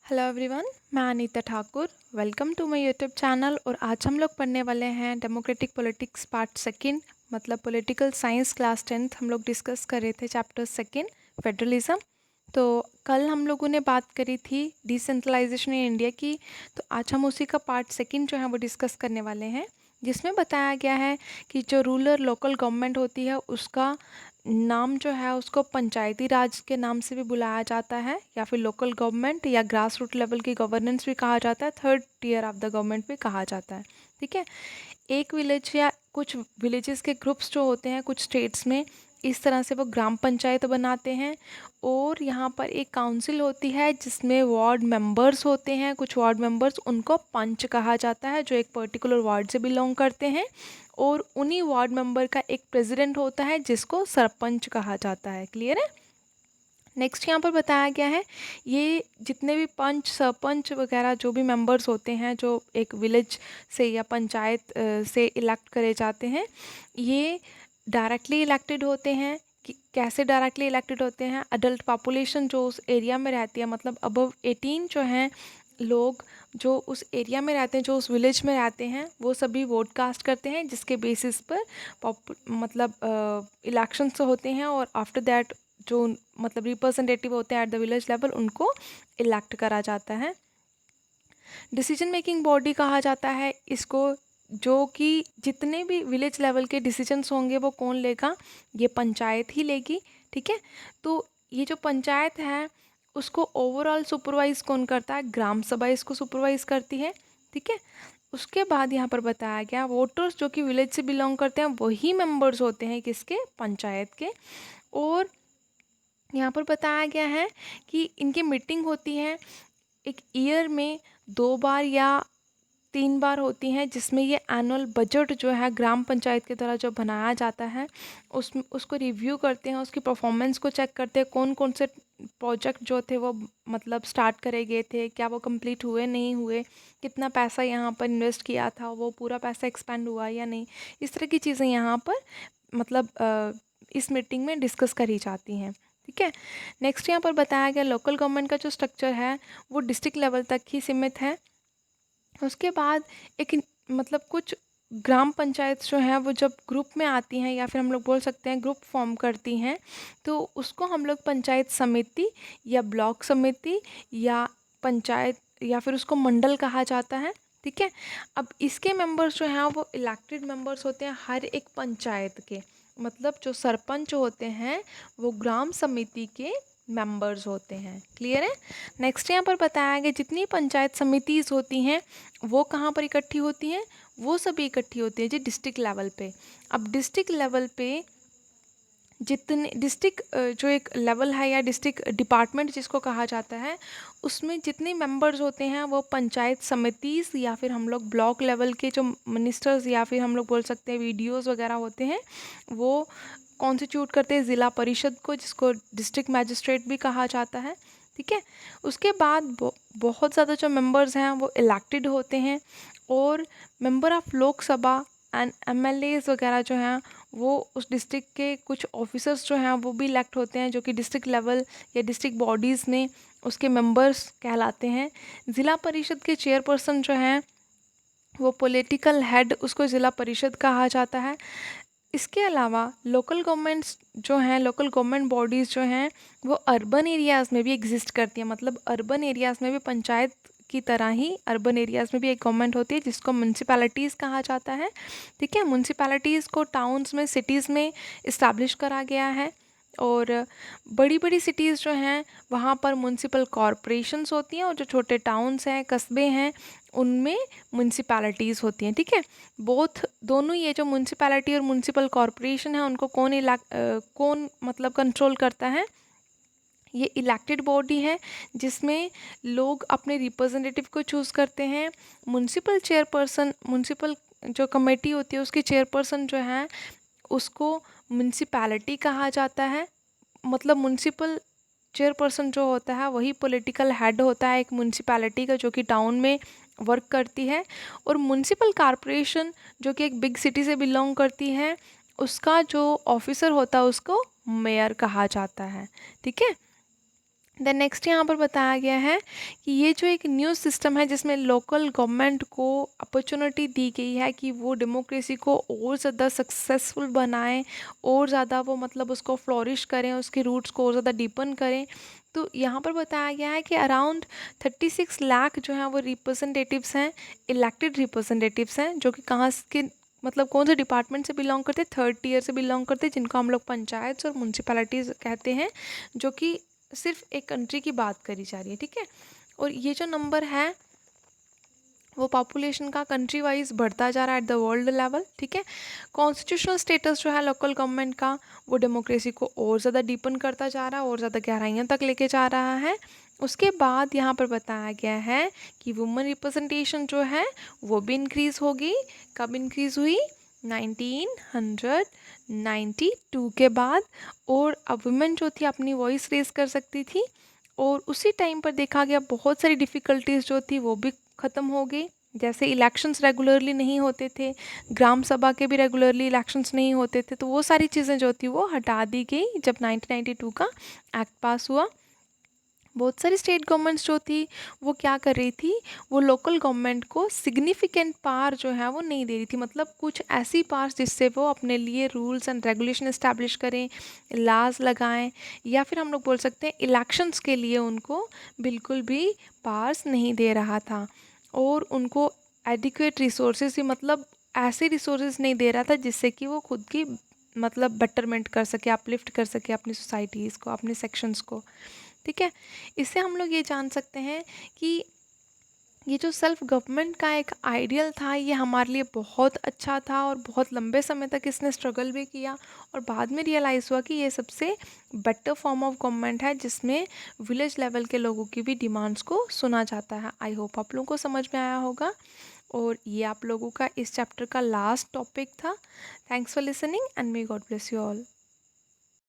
Hello everyone, मैं Anita Thakur. Welcome to my YouTube channel. और आज हम लोग पढ़ने वाले हैं डेमोक्रेटिक पॉलिटिक्स पार्ट सेकंड, मतलब पॉलिटिकल साइंस क्लास 10th। हम लोग डिस्कस कर रहे थे चैप्टर सेकंड, फेडरलिज्म। तो कल हम लोगों ने बात करी थी डिसेंट्रलाइजेशन इन इंडिया की। तो आज हम उसी का पार्ट सेकंड जो है वो डिस्कस करने वाले हैं, जिसमें बताया गया है कि जो रूरल लोकल गवर्नमेंट होती है उसका नाम जो है उसको पंचायती राज के नाम से भी बुलाया जाता है, या फिर लोकल गवर्नमेंट या ग्रास रूट लेवल की गवर्नेंस भी कहा जाता है, third tier of the government भी कहा जाता है। ठीक है। एक विलेज या कुछ विलेजेस के ग्रुप्स जो होते हैं कुछ स्टेट्स में, इस तरह से वो ग्राम पंचायत बनाते हैं। और यहाँ पर एक काउंसिल होती है जिसमें वार्ड मेंबर्स होते हैं। कुछ वार्ड मेंबर्स, उनको पंच कहा जाता है, जो एक पर्टिकुलर वार्ड से बिलोंग करते हैं। और उन्हीं वार्ड मेंबर का एक प्रेसिडेंट होता है जिसको सरपंच कहा जाता है। क्लियर है। नेक्स्ट यहाँ पर बताया गया है, ये जितने भी पंच सरपंच वगैरह जो भी मेंबर्स होते हैं जो एक विलेज से या पंचायत से इलेक्ट करे जाते हैं, ये डायरेक्टली इलेक्टेड होते हैं। कि कैसे डायरेक्टली इलेक्टेड होते हैं? अडल्ट पॉपुलेशन जो उस एरिया में रहती है, मतलब अबव 18 जो हैं लोग जो उस एरिया में रहते हैं, जो उस विलेज में रहते हैं, वो सभी वोट कास्ट करते हैं, जिसके बेसिस पर मतलब इलेक्शंस होते हैं। और आफ्टर दैट जो मतलब रिप्रेजेंटेटिव होते हैं एट द विलेज लेवल, उनको इलेक्ट करा जाता है। डिसीजन मेकिंग बॉडी कहा जाता है इसको, जो कि जितने भी विलेज लेवल के डिसीजंस होंगे वो कौन लेगा? ये पंचायत ही लेगी। ठीक है। तो ये जो पंचायत है उसको ओवरऑल सुपरवाइज कौन करता है? ग्राम सभा इसको सुपरवाइज करती है। ठीक है। उसके बाद यहाँ पर बताया गया, वोटर्स जो कि विलेज से बिलोंग करते हैं वही मेंबर्स होते हैं किसके? पंचायत के। और यहाँ पर बताया गया है कि इनकी मीटिंग होती है एक ईयर में 2 बार या 3 बार होती हैं, जिसमें ये एनुअल बजट जो है ग्राम पंचायत के द्वारा जो बनाया जाता है उसको रिव्यू करते हैं, उसकी परफॉर्मेंस को चेक करते हैं, कौन कौन से प्रोजेक्ट जो थे वो मतलब स्टार्ट करे गए थे, क्या वो कंप्लीट हुए नहीं हुए, कितना पैसा यहाँ पर इन्वेस्ट किया था, वो पूरा पैसा एक्सपेंड हुआ या नहीं। इस तरह की चीज़ें यहाँ पर मतलब इस मीटिंग में डिस्कस करी जाती हैं। ठीक है। नेक्स्ट यहाँ पर बताया गया, लोकल गवर्नमेंट का जो स्ट्रक्चर है वो डिस्ट्रिक्ट लेवल तक ही सीमित है। उसके बाद एक मतलब कुछ ग्राम पंचायत जो हैं वो जब ग्रुप में आती हैं, या फिर हम लोग बोल सकते हैं ग्रुप फॉर्म करती हैं, तो उसको हम लोग पंचायत समिति या ब्लॉक समिति या पंचायत या फिर उसको मंडल कहा जाता है। ठीक है। अब इसके मेंबर्स जो हैं वो इलेक्टेड मेंबर्स होते हैं हर एक पंचायत के, मतलब जो सरपंच होते हैं वो ग्राम समिति के मेंबर्स होते हैं। क्लियर है। नेक्स्ट यहाँ पर बताया गया, जितनी पंचायत समितिज़ होती हैं वो कहाँ पर इकट्ठी होती हैं? वो सभी इकट्ठी होती हैं जी डिस्ट्रिक्ट लेवल पे। अब डिस्ट्रिक्ट लेवल पे जितने डिस्ट्रिक्ट जो एक लेवल है या डिस्ट्रिक्ट डिपार्टमेंट जिसको कहा जाता है, उसमें जितने मेंबर्स होते हैं वो पंचायत समितिज़ या फिर हम लोग ब्लॉक लेवल के जो मिनिस्टर्स या फिर हम लोग बोल सकते हैं वीडियोज़ वगैरह होते हैं, वो कॉन्स्टिट्यूट करते हैं ज़िला परिषद को, जिसको डिस्ट्रिक्ट मैजिस्ट्रेट भी कहा जाता है। ठीक है। उसके बाद बहुत ज़्यादा जो मेंबर्स हैं वो इलेक्टेड होते हैं, और member of Lok Sabha and MLAs वगैरह जो हैं वो उस डिस्ट्रिक्ट के कुछ ऑफिसर्स जो हैं वो भी इलेक्ट होते हैं, जो कि डिस्ट्रिक्ट लेवल या डिस्ट्रिक्ट बॉडीज़ में उसके मेंबर्स कहलाते हैं। ज़िला परिषद के चेयरपर्सन जो हैं वो पॉलिटिकल हेड, उसको ज़िला परिषद कहा जाता है। इसके अलावा लोकल गवर्नमेंट्स जो हैं, लोकल गवर्नमेंट बॉडीज़ जो हैं वो अर्बन एरियाज़ में भी एग्जिस्ट करती हैं, मतलब अर्बन एरियाज़ में भी पंचायत की तरह ही अर्बन एरियाज़ में भी एक गवर्नमेंट होती है जिसको म्यूनसिपैलिटीज़ कहा जाता है। ठीक है। म्यूनसिपैलिटीज़ को टाउन्स में, सिटीज़ में इस्टेब्लिश करा गया है। और बड़ी बड़ी सिटीज़ जो हैं वहाँ पर म्यूनसिपल कॉरपोरेशंस होती हैं, और जो छोटे टाउन्स हैं, कस्बे हैं, उनमें म्यूनसिपैलिटीज़ होती हैं। ठीक है। बोथ दोनों, ये जो म्यूनसिपैलिटी और म्यूनसिपल कॉरपोरेशन है, उनको कौन मतलब कंट्रोल करता है? ये इलेक्टेड बॉडी है जिसमें लोग अपने रिप्रेजेंटेटिव को चूज़ करते हैं। म्यूनसिपल चेयरपर्सन, म्यूनसिपल जो कमेटी होती है उसकी चेयरपर्सन जो है उसको म्यूनसिपैलिटी कहा जाता है। मतलब म्यूनसिपल चेयरपर्सन जो होता है वही पॉलिटिकल हेड होता है एक म्यूनसिपैलिटी का, जो कि टाउन में वर्क करती है। और म्यूनसिपल कॉरपोरेशन जो कि एक बिग सिटी से बिलोंग करती है, उसका जो ऑफिसर होता है उसको मेयर कहा जाता है। ठीक है। देन नेक्स्ट यहाँ पर बताया गया है कि ये जो एक न्यू सिस्टम है जिसमें लोकल गवर्नमेंट को अपॉर्चुनिटी दी गई है कि वो डेमोक्रेसी को और ज़्यादा सक्सेसफुल बनाएं, और ज़्यादा वो मतलब उसको फ्लोरिश करें, उसके रूट्स को और ज़्यादा डीपन करें। तो यहाँ पर बताया गया है कि अराउंड 36 लाख जो हैं वो रिप्रेजेंटेटिव्स हैं, इलेक्टेड रिप्रेजेंटेटिव्स हैं, जो कि कहाँ के मतलब कौन से डिपार्टमेंट से बिलोंग करते हैं, थर्ड ईयर से बिलोंग करते हैं, जिनको हम लोग पंचायत और म्यूनसिपैलिटीज़ कहते हैं, जो कि सिर्फ एक कंट्री की बात करी जा रही है, ठीक है। और ये जो नंबर है वो पॉपुलेशन का कंट्री वाइज बढ़ता जा रहा है एट द वर्ल्ड लेवल, ठीक है। कॉन्स्टिट्यूशनल स्टेटस जो है लोकल गवर्नमेंट का, वो डेमोक्रेसी को और ज़्यादा डीपन करता जा रहा है, और ज़्यादा गहराइयों तक लेके जा रहा है। उसके बाद यहाँ पर बताया गया है कि वुमेन रिप्रेजेंटेशन जो है वो भी इंक्रीज़ होगी। कब इंक्रीज़ हुई? 1992 के बाद। और अब वुमेन जो थी अपनी वॉइस रेज कर सकती थी, और उसी टाइम पर देखा गया बहुत सारी डिफ़िकल्टीज़ जो थी वो भी ख़त्म हो गई। जैसे इलेक्शंस रेगुलरली नहीं होते थे, ग्राम सभा के भी रेगुलरली इलेक्शंस नहीं होते थे, तो वो सारी चीज़ें जो थी वो हटा दी गई जब 1992 का एक्ट पास हुआ। बहुत सारी स्टेट गवर्नमेंट्स जो थी वो क्या कर रही थी, वो लोकल गवर्नमेंट को सिग्निफिकेंट पावर जो है वो नहीं दे रही थी, मतलब कुछ ऐसी पावर्स जिससे वो अपने लिए रूल्स एंड रेगुलेशन इस्टेब्लिश करें, लाज लगाएं, या फिर हम लोग बोल सकते हैं इलेक्शंस के लिए उनको बिल्कुल भी पावर्स नहीं दे रहा था। और उनको एडिक्वेट रिसोर्सेज भी, मतलब ऐसे रिसोर्सेज नहीं दे रहा था जिससे कि वो खुद की मतलब बेटरमेंट कर सके, अपलिफ्ट कर सके अपनी सोसाइटीज़ को, अपने सेक्शंस को, ठीक है। इससे हम लोग ये जान सकते हैं कि ये जो सेल्फ गवर्नमेंट का एक आइडियल था ये हमारे लिए बहुत अच्छा था, और बहुत लंबे समय तक इसने स्ट्रगल भी किया, और बाद में रियलाइज़ हुआ कि ये सबसे बेटर फॉर्म ऑफ गवर्नमेंट है जिसमें विलेज लेवल के लोगों की भी डिमांड्स को सुना जाता है। आई होप आप लोगों को समझ में आया होगा, और ये आप लोगों का इस चैप्टर का लास्ट टॉपिक था। Thanks for listening and may God bless you all.